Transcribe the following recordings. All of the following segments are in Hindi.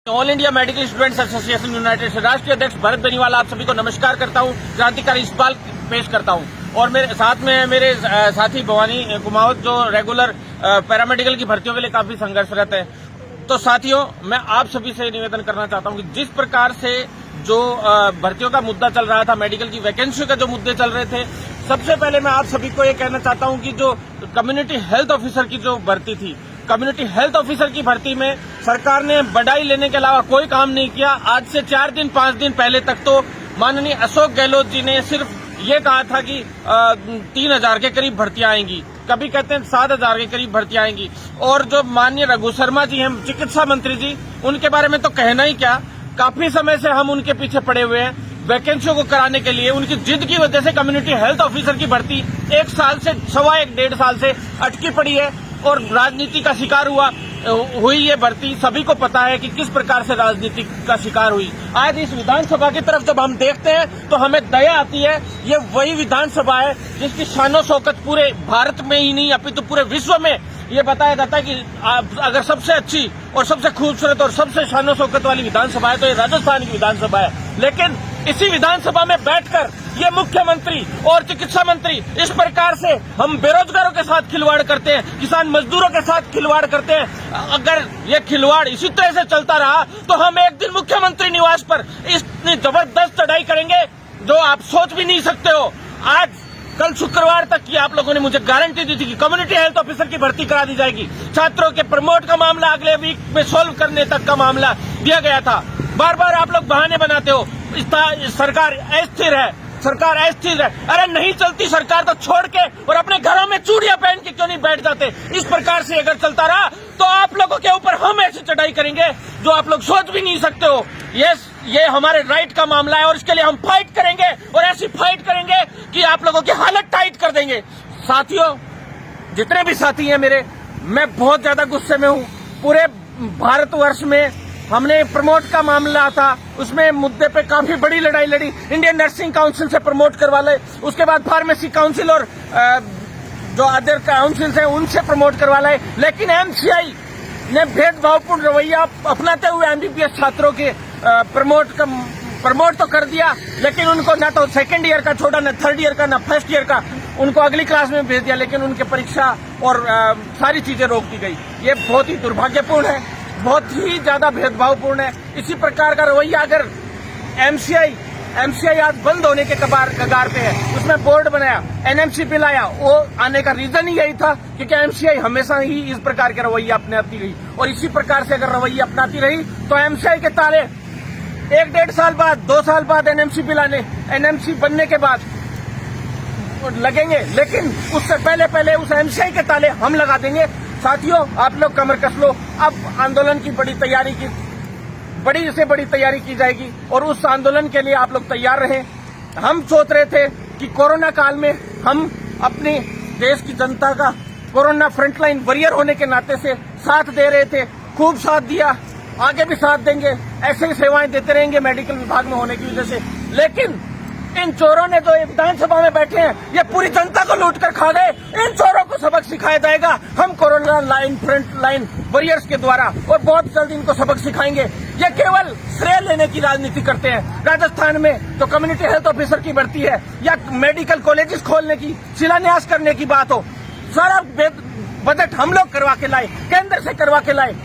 All India medical students association United से राष्ट्रीय अध्यक्ष भरत बेनीवाला आप सभी को नमस्कार करता हूं, क्रांतिकारी इकबाल पेश करता हूं। और मेरे साथ में मेरे साथी भवानी कुमावत जो रेगुलर पैरामेडिकल की भर्तियों के लिए काफी संघर्षरत है। तो साथियों, मैं आप सभी से निवेदन करना चाहता हूं कि जिस प्रकार से जो भर्तियों का मुद्दा चल रहा था, मेडिकल की वैकेंसी का जो मुद्दे चल रहे थे, सबसे पहले मैं आप सभी को ये कहना चाहता हूं कि जो कम्युनिटी हेल्थ ऑफिसर की जो भर्ती थी, कम्युनिटी हेल्थ ऑफिसर की भर्ती में सरकार ने बधाई लेने के अलावा कोई काम नहीं किया। आज से 4 दिन 5 दिन पहले तक तो माननीय अशोक गहलोत जी ने सिर्फ ये कहा था कि 3000 के करीब भर्तियां आएंगी, कभी कहते हैं 7000 के करीब भर्तियां आएंगी। और जो माननीय रघु शर्मा जी हैं, चिकित्सा मंत्री जी, उनके बारे में तो कहना ही क्या, काफी समय से हम उनके पीछे पड़े हुए हैं वैकेंसियों को कराने के लिए। उनकी जिद की वजह से कम्युनिटी हेल्थ ऑफिसर की भर्ती 1 साल से 1.25 साल से अटकी पड़ी है और राजनीति का शिकार हुई ये भर्ती। सभी को पता है कि किस प्रकार से राजनीति का शिकार हुई। आज इस विधानसभा की तरफ जब हम देखते हैं तो हमें दया आती है। ये वही विधानसभा है जिसकी शानो शौकत पूरे भारत में ही नहीं अपितु पूरे विश्व में ये बताया जाता है कि अगर सबसे अच्छी और सबसे खूबसूरत और सबसे शानो शौकत वाली विधानसभा है तो ये राजस्थान की विधानसभा है। लेकिन इसी विधानसभा में बैठकर ये मुख्यमंत्री और चिकित्सा मंत्री इस प्रकार से हम बेरोजगारों के साथ खिलवाड़ करते हैं, किसान मजदूरों के साथ खिलवाड़ करते हैं। अगर ये खिलवाड़ इसी तरह से चलता रहा तो हम एक दिन मुख्यमंत्री निवास पर इतनी जबरदस्त चढ़ाई करेंगे जो आप सोच भी नहीं सकते हो। आज कल शुक्रवार तक की आप लोगों ने मुझे गारंटी दी थी कि कम्युनिटी हेल्थ ऑफिसर की भर्ती करा दी जाएगी। छात्रों के प्रमोट का मामला अगले वीक में सोल्व करने तक का मामला दिया गया था। बार बार आप लोग बहाने बनाते हो, सरकार अस्थिर है, सरकार अस्थिर है। अरे नहीं चलती सरकार तो छोड़ के और अपने घरों में चूड़ियां पहन के क्यों नहीं बैठ जाते। इस प्रकार से अगर चलता रहा तो आप लोगों के ऊपर हम ऐसी चढ़ाई करेंगे जो आप लोग सोच भी नहीं सकते हो। ये हमारे राइट का मामला है और इसके लिए हम फाइट करेंगे और ऐसी फाइट करेंगे कि आप लोगों की हालत टाइट कर देंगे। साथियों, जितने भी साथी हैं मेरे, मैं बहुत ज्यादा गुस्से में हूं। पूरे भारतवर्ष में हमने प्रमोट का मामला था, उसमें मुद्दे पे काफी बड़ी लड़ाई लड़ी। इंडियन नर्सिंग काउंसिल से प्रमोट करवा ले, उसके बाद फार्मेसी काउंसिल और जो अदर काउंसिल हैं उनसे प्रमोट करवा लाए। लेकिन एमसीआई ने भेदभावपूर्ण रवैया अपनाते हुए एमबीबीएस छात्रों के प्रमोट तो कर दिया, लेकिन उनको न तो 2nd ईयर का छोड़ा, न 3rd ईयर का, न 1st ईयर का, उनको अगली क्लास में भेज दिया। लेकिन उनके परीक्षा और सारी चीजें रोक दी गई। ये बहुत ही दुर्भाग्यपूर्ण है, बहुत ही ज्यादा भेदभावपूर्ण है। इसी प्रकार का रवैया अगर एमसीआई आज बंद होने के कगार पे है, उसमें बोर्ड बनाया, एनएमसी बिल आया, वो आने का रीजन ही यही था क्योंकि एमसीआई हमेशा ही इस प्रकार के रवैया अपनाती रही। और इसी प्रकार से अगर रवैया अपनाती रही तो एमसीआई के ताले 1-1.5 साल बाद, 2 साल बाद एनएमसी बनने के बाद लगेंगे, लेकिन उससे पहले उस एमसीआई के ताले हम लगा देंगे। साथियों, आप लोग कमर कस लो। अब आंदोलन की बड़ी से बड़ी तैयारी की जाएगी और उस आंदोलन के लिए आप लोग तैयार रहें। हम सोच रहे थे कि कोरोना काल में हम अपने देश की जनता का कोरोना फ्रंटलाइन वॉरियर होने के नाते से साथ दे रहे थे, खूब साथ दिया, आगे भी साथ देंगे, ऐसे ही सेवाएं देते रहेंगे मेडिकल विभाग में होने की वजह से। लेकिन इन चोरों ने जो विधानसभा में बैठे हैं, ये पूरी जनता को लूट कर खा गए। इन चोरों को सबक सिखाया जाएगा हम कोरोना फ्रंट लाइन वॉरियर्स के द्वारा, और बहुत जल्द इनको सबक सिखाएंगे। ये केवल श्रेय लेने की राजनीति करते हैं। राजस्थान में तो कम्युनिटी हेल्थ ऑफिसर की भर्ती है या मेडिकल कॉलेजेस खोलने की, शिलान्यास करने की बात हो, सारा बजट हम लोग करवा के लाए, केंद्र से करवा के लाए।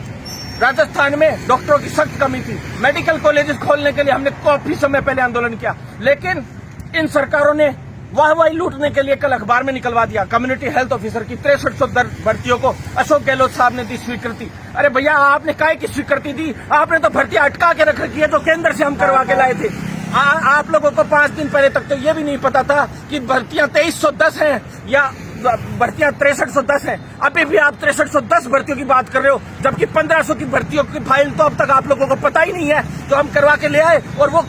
राजस्थान में डॉक्टरों की सख्त कमी थी, मेडिकल कॉलेजेस खोलने के लिए हमने काफी समय पहले आंदोलन किया, लेकिन इन सरकारों ने वाहवाही लूटने के लिए कल अखबार में निकलवा दिया। कम्युनिटी हेल्थ ऑफिसर की 6300 भर्तियों को अशोक गहलोत साहब ने दी स्वीकृति। अरे भैया, आपने काय की स्वीकृति दी? आपने तो भर्तियां अटका के रख रखी है जो केंद्र से हम करवा के लाए थे। आप लोगों को 5 दिन पहले तक तो ये भी नहीं पता था कि भर्तियां 2310 हैं या भर्तियां 6310 हैं। अभी भी आप 6310 भर्तियों की बात कर रहे हो, जबकि 1500 की भर्तियों की फाइल तो अब तक आप लोगों को पता ही नहीं है, जो हम करवा के ले आए। और वो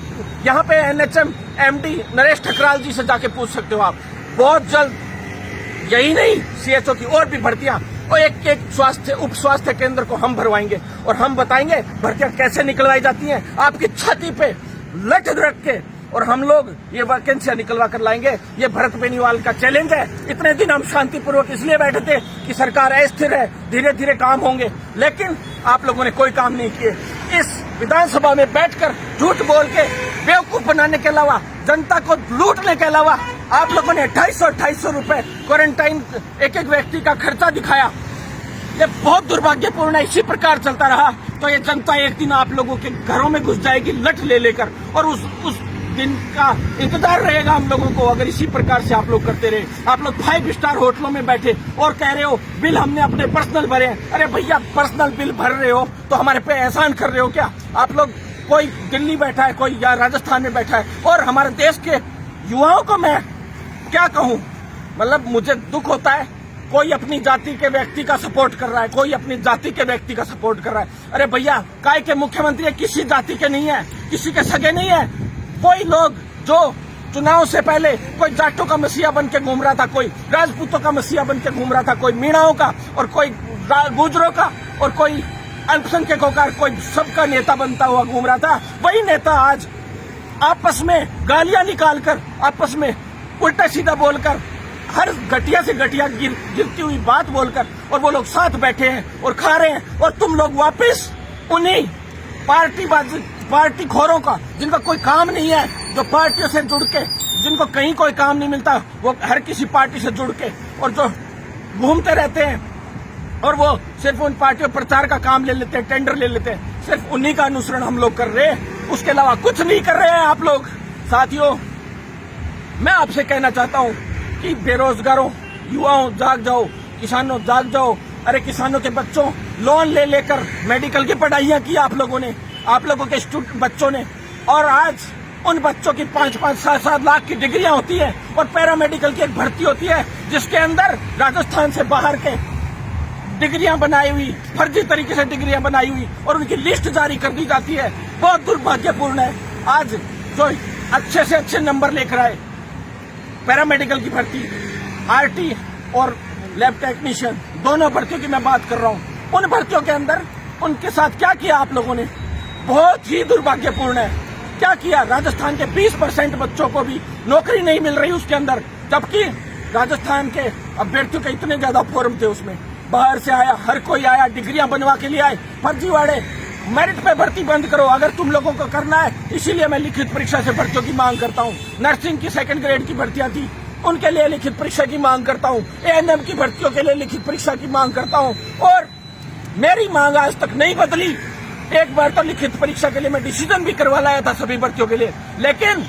यहाँ पे एनएचएम एमडी नरेश ठकराल जी से जाके पूछ सकते हो आप। बहुत जल्द यही नहीं, सीएचओ की और भी भर्तियां और एक उप स्वास्थ्य केंद्र को हम भरवाएंगे और हम बताएंगे भर्तियां कैसे निकलवाई जाती हैं, आपकी छाती पे लठ रख के, और हम लोग ये वैकेंसियां निकलवा कर लाएंगे। ये भरत बेनीवाल का चैलेंज है। इतने दिन हम शांतिपूर्वक इसलिए बैठे थे कि सरकार अस्थिर है, धीरे धीरे काम होंगे, लेकिन आप लोगों ने कोई काम नहीं किए। इस विधानसभा में बैठकर झूठ बोल के बेवकूफ बनाने के अलावा, जनता को लूटने के अलावा आप लोगों ने 250 रुपए क्वारंटाइन एक व्यक्ति का खर्चा दिखाया। ये बहुत दुर्भाग्यपूर्ण है। इसी प्रकार चलता रहा तो ये जनता एक दिन आप लोगों के घरों में घुस जाएगी लठ ले लेकर, और उस दिन का इंतजार रहेगा हम लोगों को अगर इसी प्रकार से आप लोग करते रहे। आप लोग 5 स्टार होटलों में बैठे और कह रहे हो बिल हमने अपने पर्सनल भरे हैं। अरे भैया, पर्सनल बिल भर रहे हो तो हमारे पे एहसान कर रहे हो क्या? आप लोग, कोई दिल्ली बैठा है, कोई या राजस्थान में बैठा है, और हमारे देश के युवाओं को मैं क्या कहूं, मतलब मुझे दुख होता है। कोई अपनी जाति के व्यक्ति का सपोर्ट कर रहा है, कोई अपनी जाति के व्यक्ति का सपोर्ट कर रहा है। अरे भैया, काय के मुख्यमंत्री किसी जाति के नहीं है, किसी के सगे नहीं है। कोई लोग जो चुनाव से पहले कोई जाटों का मसीहा बन के घूम रहा था, कोई राजपूतों का मसीहा बन के घूम रहा था, कोई मीणाओं का, और कोई गुजरों का, और कोई अल्पसंख्यकों का, कोई सबका नेता बनता हुआ घूम रहा था। वही नेता आज आपस में गालियां निकालकर, आपस में उल्टा सीधा बोलकर, हर घटिया से घटिया गिरती हुई बात बोलकर, और वो लोग साथ बैठे हैं और खा रहे हैं, और तुम लोग वापस उन्हीं पार्टी खोरों का, जिनका कोई काम नहीं है, जो पार्टियों से जुड़ के, जिनको कहीं कोई काम नहीं मिलता, वो हर किसी पार्टी से जुड़ के और जो घूमते रहते हैं, और वो सिर्फ उन पार्टियों प्रचार का काम ले लेते हैं, टेंडर ले लेते हैं। सिर्फ उन्हीं का अनुसरण हम लोग कर रहे हैं, उसके अलावा कुछ नहीं कर रहे हैं आप लोग। साथियों, मैं आपसे कहना चाहता हूं कि बेरोजगारों, युवाओं, जाग जाओ, किसानों जाग जाओ। अरे किसानों के बच्चों, लोन ले लेकर मेडिकल की पढ़ाइयां की आप लोगों ने, आप लोगों के बच्चों ने, और आज उन बच्चों की 5-5, 7-7 लाख की डिग्रियां होती है, और पैरामेडिकल की एक भर्ती होती है जिसके अंदर राजस्थान से बाहर के डिग्रियां बनाई हुई, फर्जी तरीके से डिग्रियां बनाई हुई, और उनकी लिस्ट जारी कर दी जाती है। बहुत दुर्भाग्यपूर्ण है। आज जो अच्छे से अच्छे नंबर लेकर आए, पैरामेडिकल की भर्ती, आरटी और लैब टेक्नीशियन, दोनों भर्तियों की मैं बात कर रहा हूं, उन भर्तियों के अंदर उनके साथ क्या किया आप लोगों ने? बहुत ही दुर्भाग्यपूर्ण है। क्या किया? राजस्थान के 20% बच्चों को भी नौकरी नहीं मिल रही उसके अंदर, जबकि राजस्थान के अभ्यर्थियों के इतने ज्यादा फॉर्म थे उसमें। बाहर से आया, हर कोई आया, डिग्रियां बनवा के लिए आए, फर्जीवाड़े। मेरिट पे भर्ती बंद करो अगर तुम लोगों को करना है। इसीलिए मैं लिखित परीक्षा से भर्तियों की मांग करता हूँ। नर्सिंग की 2nd ग्रेड की भर्तियां थी, उनके लिए लिखित परीक्षा की मांग करता हूँ। ANM की भर्तियों के लिए लिखित परीक्षा की मांग करता हूँ, और मेरी मांग आज तक नहीं बदली। एक बार तो लिखित परीक्षा के लिए मैं डिसीजन भी करवा लाया था सभी भर्तियों के लिए, लेकिन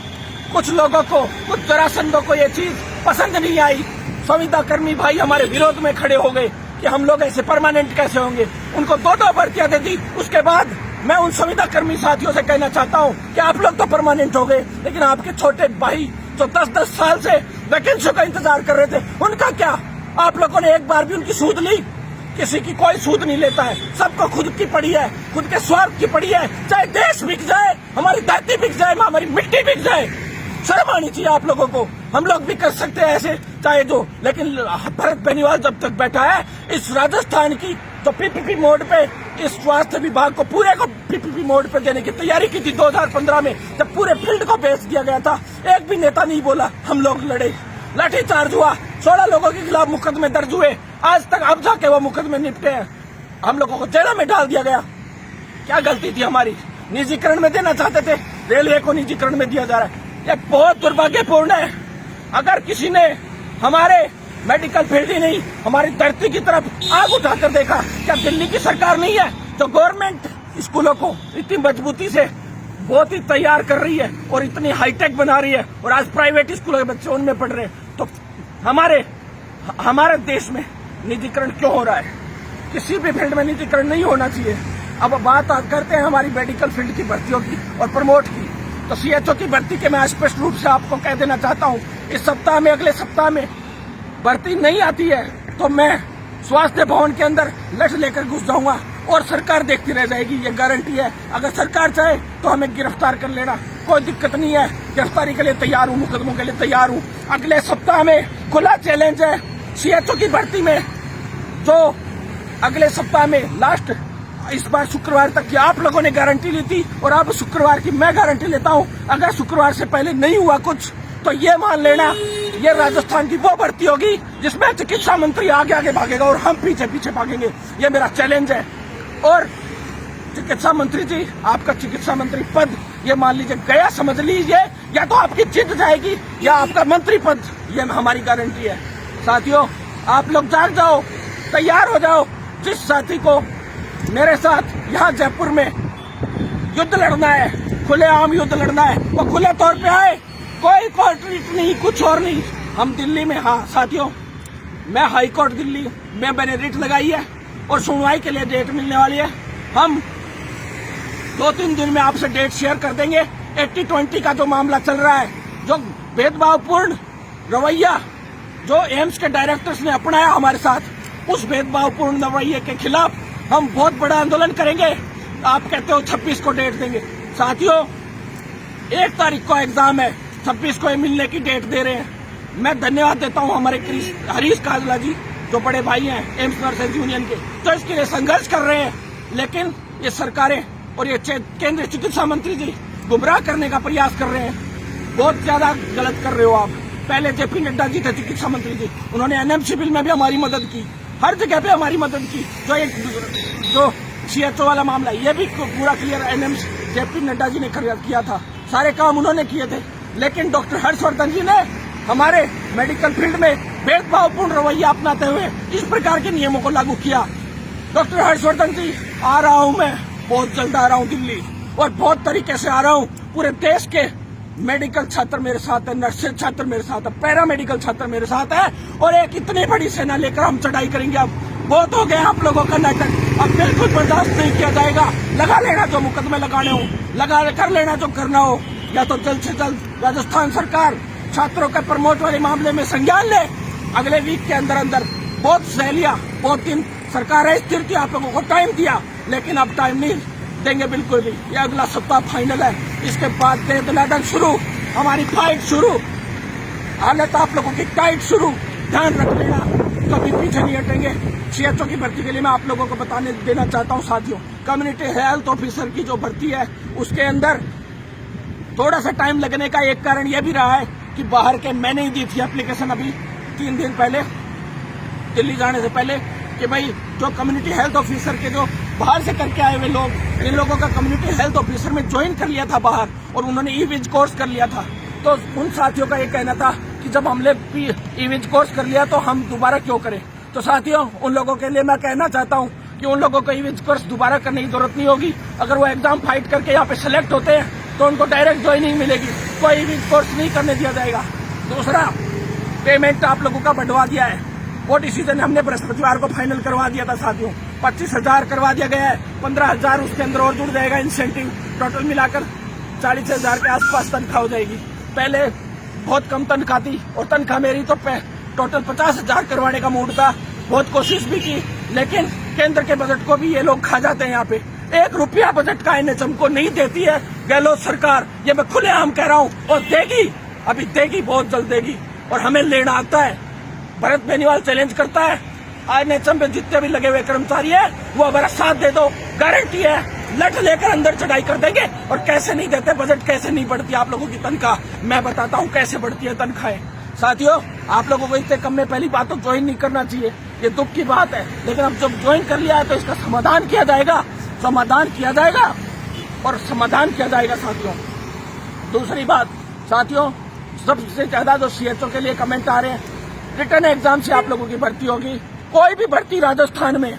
कुछ लोगों को, कुछ जरासंधों को ये चीज पसंद नहीं आई। संविदा कर्मी भाई हमारे विरोध में खड़े हो गए कि हम लोग ऐसे परमानेंट कैसे होंगे। उनको 2-2 भर्तियां दे दी। उसके बाद मैं उन संविदा कर्मी साथियों से कहना चाहता हूं कि आप लोग तो परमानेंट हो गए, लेकिन आपके छोटे भाई जो 10-10 साल से वैकेंसी का इंतजार कर रहे थे, उनका क्या? आप लोगों ने एक बार भी उनकी सूद ली? किसी की कोई सूद नहीं लेता है, सबको खुद की पड़ी है, खुद के स्वार्थ की पड़ी है। चाहे देश बिक जाए, हमारी धरती बिक जाए, हमारी मिट्टी बिक जाए, शर्म आनी चाहिए आप लोगों को। हम लोग भी कर सकते हैं ऐसे, चाहे जो, लेकिन भरत बेनीवाल जब तक बैठा है, इस राजस्थान की तो PPP मोड पे, इस स्वास्थ्य विभाग को पूरे को PPP मोड पे देने की तैयारी की थी 2015 में, जब पूरे फील्ड को बेच दिया गया था। एक भी नेता नहीं बोला, हम लोग लड़े, लाठीचार्ज हुआ, 16 लोगों के खिलाफ मुकदमे दर्ज हुए। आज तक अब जाके वो मुकदमे निपटे हैं, हम लोगों को जेल में डाल दिया गया। क्या गलती थी हमारी? निजीकरण में देना चाहते थे, रेलवे को निजीकरण में दिया जा रहा है। ये बहुत दुर्भाग्यपूर्ण है। अगर किसी ने हमारे मेडिकल फील्ड ही नहीं, हमारी धरती की तरफ आग उठाकर देखा, क्या दिल्ली की सरकार नहीं है जो गवर्नमेंट स्कूलों को इतनी मजबूती से बहुत ही तैयार कर रही है और इतनी हाईटेक बना रही है, और आज प्राइवेट स्कूलों के बच्चे उनमें पढ़ रहे हैं? तो हमारे देश में निजीकरण क्यों हो रहा है? किसी भी फील्ड में निजीकरण नहीं होना चाहिए। अब बात करते हैं हमारी मेडिकल फील्ड की भर्तियों की और प्रमोट की। तो CHO की भर्ती के मैं स्पष्ट रूप से आपको कह देना चाहता हूं, इस सप्ताह में, अगले सप्ताह में भर्ती नहीं आती है तो मैं स्वास्थ्य भवन के अंदर लठ लेकर घुस जाऊंगा और सरकार देखती रह जाएगी। ये गारंटी है। अगर सरकार चाहे तो हमें गिरफ्तार कर लेना, कोई दिक्कत नहीं है। गिरफ्तारी के लिए तैयार हूँ, मुकदमों के लिए तैयार हूँ। अगले सप्ताह में खुला चैलेंज है CHO की भर्ती में, जो अगले सप्ताह में लास्ट, इस बार शुक्रवार तक की आप लोगों ने गारंटी ली थी, और अब शुक्रवार की मैं गारंटी लेता हूं। अगर शुक्रवार से पहले नहीं हुआ कुछ तो ये मान लेना, ये राजस्थान की वो भर्ती होगी जिसमें चिकित्सा मंत्री आगे आगे भागेगा और हम पीछे पीछे भागेंगे। ये मेरा चैलेंज है। और चिकित्सा मंत्री जी, आपका चिकित्सा मंत्री पद ये मान लीजिए गया, समझ लीजिए, या तो आपकी जीत जाएगी या आपका मंत्री पद, ये हमारी गारंटी है। साथियों, आप लोग जाग जाओ, तैयार हो जाओ। जिस साथी को मेरे साथ यहाँ जयपुर में युद्ध लड़ना है, खुलेआम युद्ध लड़ना है, वो खुले तौर पे आए, कोई कोर्ट रीट नहीं, कुछ और नहीं। हम दिल्ली में, हाँ साथियों, मैं हाई कोर्ट दिल्ली में मैंने रिट लगाई है और सुनवाई के लिए डेट मिलने वाली है। हम 2-3 दिन में आपसे डेट शेयर कर देंगे। 80-20 का जो मामला चल रहा है, जो भेदभावपूर्ण रवैया जो एम्स के डायरेक्टर्स ने अपनाया हमारे साथ, उस भेदभावपूर्ण रवैये के खिलाफ हम बहुत बड़ा आंदोलन करेंगे। आप कहते हो 26 को डेट देंगे। साथियों, 1 तारीख को एग्जाम है, 26 को मिलने की डेट दे रहे हैं। मैं धन्यवाद देता हूं हमारे हरीश काजला जी, जो बड़े भाई हैं एम्स नर्सेज यूनियन के, तो इसके लिए संघर्ष कर रहे हैं। लेकिन ये सरकारें और ये केंद्रीय चिकित्सा मंत्री जी गुमराह करने का प्रयास कर रहे हैं। बहुत ज्यादा गलत कर रहे हो आप। पहले जेपी नड्डा जी थे चिकित्सा मंत्री जी, उन्होंने एनएमसी बिल में भी हमारी मदद की, हर जगह पे हमारी मदद की। जो सीएचओ वाला मामला, ये भी पूरा clear NMC JP Nadda ji ने किया था, सारे काम उन्होंने किए थे। लेकिन डॉक्टर हर्षवर्धन जी ने हमारे मेडिकल फील्ड में भेदभावपूर्ण रवैया अपनाते हुए इस प्रकार के नियमों को लागू किया। डॉक्टर हर्षवर्धन जी, आ रहा हूं मैं, बहुत जल्द आ रहा हूं दिल्ली, और बहुत तरीके से आ रहा हूं। पूरे देश के मेडिकल छात्र मेरे साथ है, नर्सेज छात्र मेरे साथ है, पैरा मेडिकल छात्र मेरे साथ है, और एक इतनी बड़ी सेना लेकर हम चढ़ाई करेंगे। अब बहुत हो गया आप लोगों का नाटक, अब बिल्कुल बर्दाश्त नहीं किया जाएगा। लगा लेना जो मुकदमे लगाने हो, लगा कर लेना जो करना हो, या तो जल्द से जल्द राजस्थान सरकार छात्रों के प्रमोट वाले मामले में संज्ञान ले। अगले वीक के अंदर अंदर बहुत सहेलियां, बहुत दिन सरकार स्थिर थी, आप लोगों को टाइम दिया, लेकिन अब टाइम नहीं देंगे बिल्कुल भी। ये अगला सप्ताह फाइनल है, इसके बाद दे दनादन शुरू, हमारी फाइट शुरू, हालत आप लोगों की टाइट शुरू। ध्यान रख लेना, कभी पीछे नहीं हटेंगे। सीएचओ की भर्ती के लिए मैं आप लोगों को बताने देना चाहता हूं साथियों, कम्युनिटी हेल्थ ऑफिसर की जो भर्ती है उसके अंदर थोड़ा सा टाइम लगने का एक कारण यह भी रहा है कि बाहर के, मैंने ही दी थी एप्लीकेशन अभी 3 दिन पहले दिल्ली जाने से पहले, कि भाई जो कम्युनिटी हेल्थ ऑफिसर के जो बाहर से करके आए हुए लोग, इन लोगों का कम्युनिटी हेल्थ ऑफिसर में ज्वाइन कर लिया था बाहर, और उन्होंने ई-विज कोर्स कर लिया था। तो उन साथियों का ये कहना था कि जब हमने ई-विज कोर्स कर लिया तो हम दोबारा क्यों करें। तो साथियों, उन लोगों के लिए मैं कहना चाहता हूँ कि उन लोगों को ई-विज कोर्स दोबारा करने की जरूरत नहीं होगी। अगर वो एग्जाम फाइट करके यहाँ पे सिलेक्ट होते हैं तो उनको डायरेक्ट ज्वाइनिंग मिलेगी, कोई ई-विज कोर्स नहीं करने दिया जाएगा। दूसरा, पेमेंट आप लोगों का बढ़वा दिया है, वो डिसीजन हमने बृहस्पतिवार को फाइनल करवा दिया था साथियों। 25,000 करवा दिया गया है, 15,000 उसके अंदर और जुड़ जाएगा इंसेंटिव, टोटल मिलाकर 40,000 के आसपास तनख्वाह हो जाएगी। पहले बहुत कम तनख्वाह थी, और तनख्वाह मेरी तो टोटल 50,000 करवाने का मूड था। बहुत कोशिश भी की, लेकिन केंद्र के बजट को भी ये लोग खा जाते हैं। यहाँ पे 1 रुपया बजट का एनएचएम को नहीं देती है गहलोत सरकार, ये मैं खुलेआम कह रहा हूँ, और देगी, अभी देगी, बहुत जल्द देगी, और हमें लेना आता है। भरत बेनीवाल चैलेंज करता है, एनएचएम पे जितने भी लगे हुए कर्मचारी है वो हमारा साथ दे दो, गारंटी है, लट लेकर अंदर चढ़ाई कर देंगे। और कैसे नहीं देते बजट, कैसे नहीं बढ़ती आप लोगों की तनख्वाह, मैं बताता हूँ कैसे बढ़ती है तनख्वाहें। साथियों, आप लोगों को इतने कम में पहली बात तो ज्वाइन नहीं करना चाहिए, ये दुख की बात है। लेकिन अब जब ज्वाइन कर लिया है तो इसका समाधान किया जाएगा, समाधान किया जाएगा और समाधान किया जाएगा साथियों। दूसरी बात साथियों, सबसे ज्यादा जो सीएचओ के लिए कमेंट आ रहे हैं, रिटर्न एग्जाम से आप लोगों की भर्ती होगी। कोई भी भर्ती राजस्थान में,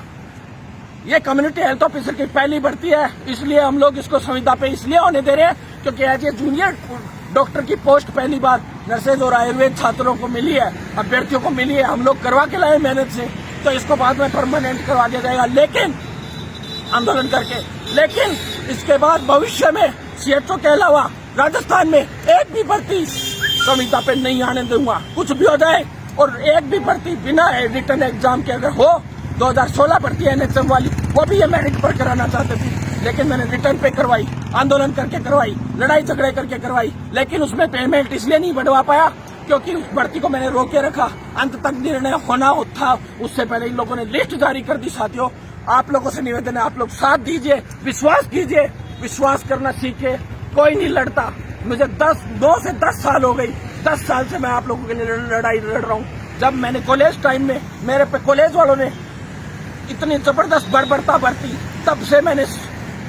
ये कम्युनिटी हेल्थ ऑफिसर की पहली भर्ती है, इसलिए हम लोग इसको संविदा पे इसलिए होने दे रहे हैं क्योंकि एज ए जूनियर डॉक्टर की पोस्ट पहली बार नर्सेज और आयुर्वेद छात्रों को मिली है, अभ्यर्थियों को मिली है। हम लोग करवा के लाए मेहनत से, तो इसको बाद में परमानेंट करवा दिया जाएगा, लेकिन आंदोलन करके। लेकिन इसके बाद भविष्य में सीएचओ के अलावा राजस्थान में एक भी भर्ती संविदा पे नहीं आने दूंगा, कुछ भी हो जाए। और एक भी भर्ती बिना रिटर्न एग्जाम के अगर हो, 2016 भर्ती एनएचएम वाली, वो भी ये मेरिट पर कराना चाहते थे, लेकिन मैंने रिटर्न पे करवाई, आंदोलन करके करवाई, लड़ाई झगड़े करके करवाई, लेकिन उसमें पेमेंट इसलिए नहीं बढ़वा पाया क्योंकि उस भर्ती को मैंने रोके रखा। अंत तक निर्णय होना था, उससे पहले इन लोगों ने लिस्ट जारी कर दी। साथियों, आप लोगों से निवेदन है, आप लोग साथ दीजिए, विश्वास कीजिए, विश्वास करना सीखे। कोई नहीं लड़ता, मुझे 9 से 10 साल हो गई, 10 साल से मैं आप लोगों के लिए लड़ाई लड़ रहा हूँ। जब मैंने कॉलेज टाइम में मेरे पे कॉलेज वालों ने इतनी जबरदस्त बर्बरता बरती, तब से मैंने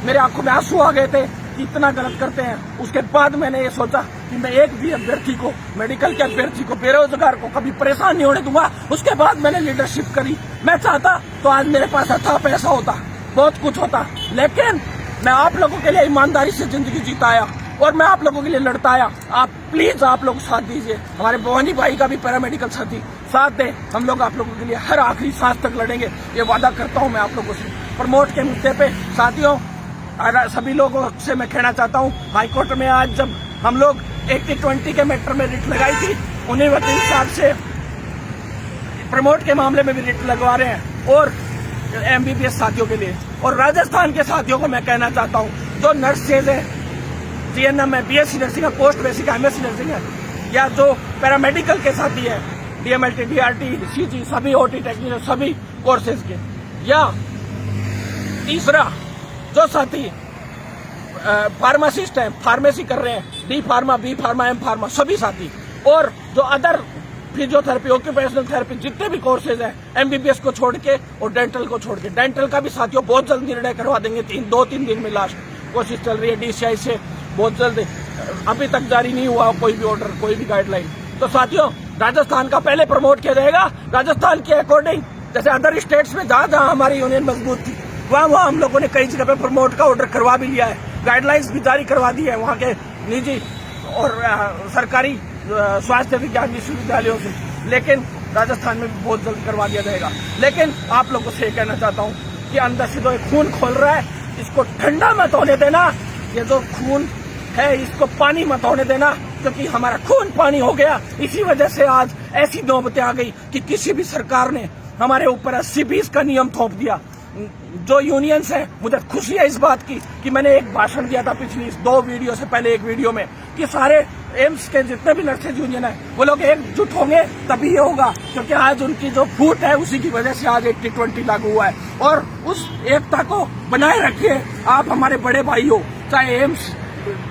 मेरे आंखों में आंसू आ गए थे कि इतना गलत करते हैं। उसके बाद मैंने ये सोचा कि मैं एक भी अभ्यर्थी को, मेडिकल के अभ्यर्थी को, बेरोजगार को कभी परेशान नहीं होने दूंगा। उसके बाद मैंने लीडरशिप करी। मैं चाहता तो आज मेरे पास अच्छा पैसा होता, बहुत कुछ होता, लेकिन मैं आप लोगों के लिए ईमानदारी से जिंदगी जीता आया और मैं आप लोगों के लिए लड़ता आया। आप प्लीज आप लोग साथ दीजिए। हमारे भवानी भाई का भी पैरामेडिकल साथी साथ दे। हम लोग आप लोगों के लिए हर आखिरी सांस तक लड़ेंगे, ये वादा करता हूं मैं आप लोगों से। प्रमोट के मुद्दे पे साथियों, सभी लोगों से मैं कहना चाहता हूं, हाईकोर्ट में आज जब हम लोग 80-20 के मैटर में रिट लगाई थी, उन्हीं वकील साहब से प्रमोट के मामले में भी रिट लगवा रहे हैं और एमबीबीएस साथियों के लिए। और राजस्थान के साथियों को मैं कहना चाहता हूं, जो नर्सेज है, जीएनएम है, बीएससी नर्सिंग है, पोस्ट बेसिक एमएससी नर्सिंग है, या जो पैरामेडिकल के साथी है, डीएमएलटी, डीआरटी, सीजी, सभी ओटी टेक्नीशियन, सभी कोर्सेज के, या तीसरा जो साथी फार्मासिस्ट है, फार्मेसी कर रहे हैं, D pharma, B pharma, M pharma, सभी साथी, और जो अदर फिजियोथेरेपी, ऑक्यूपेशनल थेरेपी, जितने भी कोर्सेज हैं एमबीबीएस को छोड़ के और डेंटल को छोड़ के। डेंटल का भी साथियों बहुत जल्द निर्णय करवा देंगे, 2-3 दिन में लास्ट कोशिश चल रही है डीसीआई से, बहुत जल्द। अभी तक जारी नहीं हुआ कोई भी ऑर्डर, कोई भी गाइडलाइन। तो साथियों, राजस्थान का पहले प्रमोट किया जाएगा, राजस्थान के अकॉर्डिंग, जैसे अदर स्टेट्स में जहां जहां हमारी यूनियन मजबूत थी, वहां हम लोगों ने कई जगह पे प्रमोट का ऑर्डर करवा भी लिया है, गाइडलाइंस भी जारी करवा दी है वहां के निजी और सरकारी स्वास्थ्य विज्ञान विश्वविद्यालयों से। लेकिन राजस्थान में भी बहुत जल्द करवा दिया जाएगा। लेकिन आप लोगों से कहना चाहता हूं कि अंदर से जो खून खोल रहा है, इसको ठंडा मत होने देना। ये जो खून है इसको पानी मत होने देना, क्योंकि हमारा खून पानी हो गया। इसी वजह से आज ऐसी नौबतें आ गई कि किसी भी सरकार ने हमारे ऊपर 80-20 का नियम थोप दिया। जो यूनियंस है, मुझे खुशी है इस बात की कि मैंने एक भाषण दिया था पिछली 2 वीडियो से पहले, एक वीडियो में, कि सारे एम्स के जितने भी नर्सेज यूनियन है वो लोग एकजुट होंगे तभी ये होगा, क्योंकि आज उनकी जो फूट है उसी की वजह से आज 80-20 लागू हुआ है। और उस एकता को बनाए रखिए। आप हमारे बड़े भाई हो, चाहे एम्स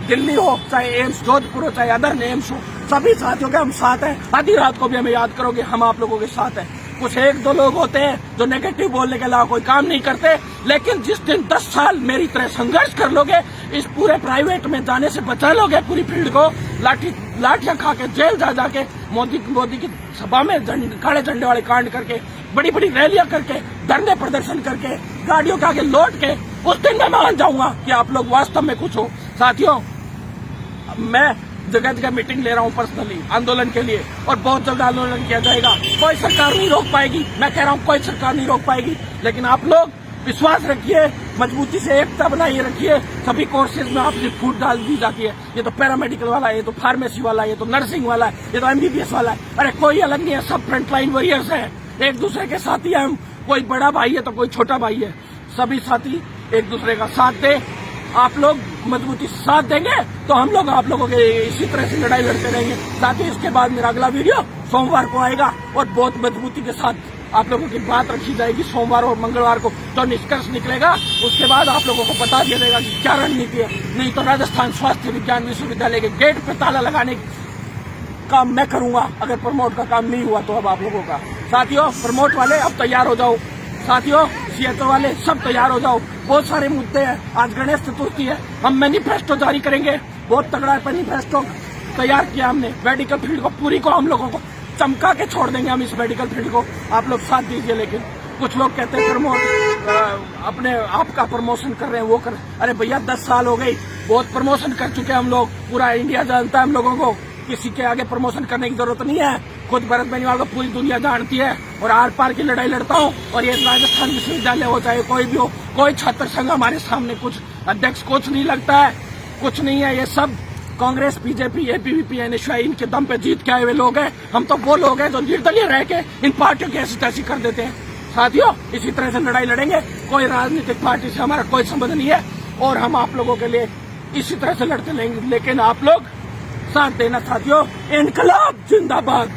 दिल्ली हो, चाहे एम्स जोधपुर हो, चाहे अदर एम्स हो, सभी साथियों के हम साथ हैं। आधी रात को भी हमें याद करोगे, हम आप लोगों के साथ हैं। कुछ 1-2 लोग होते हैं जो नेगेटिव बोलने के अलावा कोई काम नहीं करते, लेकिन जिस दिन 10 साल मेरी तरह संघर्ष कर लोगे, इस पूरे प्राइवेट में जाने से बचा लोगे पूरी फील्ड को, लाठियां खा के जेल जा जाके, मोदी की सभा में काले झंडे वाले कांड करके, बड़ी बड़ी रैलियां करके, धरने प्रदर्शन करके, गाड़ियों के आगे लौट के, उस दिन मैं मान जाऊंगा कि आप लोग वास्तव में कुछ हो। साथियों, मैं जगह जगह मीटिंग ले रहा हूं पर्सनली आंदोलन के लिए, और बहुत जल्द आंदोलन किया जाएगा। कोई सरकार नहीं रोक पाएगी, मैं कह रहा हूं कोई सरकार नहीं रोक पाएगी, लेकिन आप लोग विश्वास रखिए, मजबूती से एकता बनाए रखिए। सभी कोर्सेज में आपकी फूट डाल दी जाती है। ये तो पैरामेडिकल वाला है, ये तो फार्मेसी वाला है, ये तो नर्सिंग वाला है, ये तो एमबीबीएस वाला है। अरे कोई अलग नहीं है, सब फ्रंटलाइन वॉरियर्स है, एक दूसरे के साथी है हम। कोई बड़ा भाई है तो कोई छोटा भाई है, सभी साथी एक दूसरे का साथ दे। आप लोग मजबूती से साथ देंगे तो हम लोग आप लोगों के इसी तरह से लड़ाई लड़ते रहेंगे। साथ ही इसके बाद मेरा अगला वीडियो सोमवार को आएगा और बहुत मजबूती के साथ आप लोगों की बात रखी जाएगी। सोमवार और मंगलवार को जो निष्कर्ष निकलेगा उसके बाद आप लोगों को बता दिया जाएगा कि क्या रणनीति है। नहीं तो राजस्थान स्वास्थ्य विज्ञान विश्वविद्यालय के गेट पे ताला लगाने काम मैं करूंगा अगर प्रमोट का काम नहीं हुआ तो। अब आप लोगों का साथियों, प्रमोट वाले अब तैयार हो जाओ, साथियों सीएचओ वाले सब तैयार हो जाओ। बहुत सारे मुद्दे हैं, आज गणेश चतुर्थी है, हम मैनिफेस्टो जारी करेंगे, बहुत तगड़ा मैनिफेस्टो तैयार किया हमने। मेडिकल फील्ड को पूरी को हम लोगों को चमका के छोड़ देंगे हम इस मेडिकल फील्ड को, आप लोग साथ दीजिए। लेकिन कुछ लोग कहते हैं प्रमोट अपने आप का प्रमोशन कर रहे हैं, वो कर, अरे भैया 10 साल हो गई, बहुत प्रमोशन कर चुके हैं हम लोग, पूरा इंडिया जानता है हम लोगों को, किसी के आगे प्रमोशन करने की जरूरत नहीं है। खुद भरत बेनीवाल को पूरी दुनिया जानती है और आर पार की लड़ाई लड़ता हूँ। और ये राजस्थान विश्वविद्यालय हो चाहे कोई भी हो, कोई छात्र संघ हमारे सामने कुछ अध्यक्ष कुछ नहीं लगता है, कुछ नहीं है। ये सब कांग्रेस, बीजेपी, एबीवीपी, एनएसयूआई इनके दम पे जीत के आए हुए लोग हैं। हम तो वो लोग हैं जो निर्दलीय रह के इन पार्टियों की ऐसी तैसी कर देते हैं। साथियों, इसी तरह से लड़ाई लड़ेंगे, कोई राजनीतिक पार्टी से हमारा कोई संबंध नहीं है और हम आप लोगों के लिए इसी तरह से लड़ते रहेंगे। लेकिन आप लोग साथ देना साथियों। इनकलाब जिंदाबाद।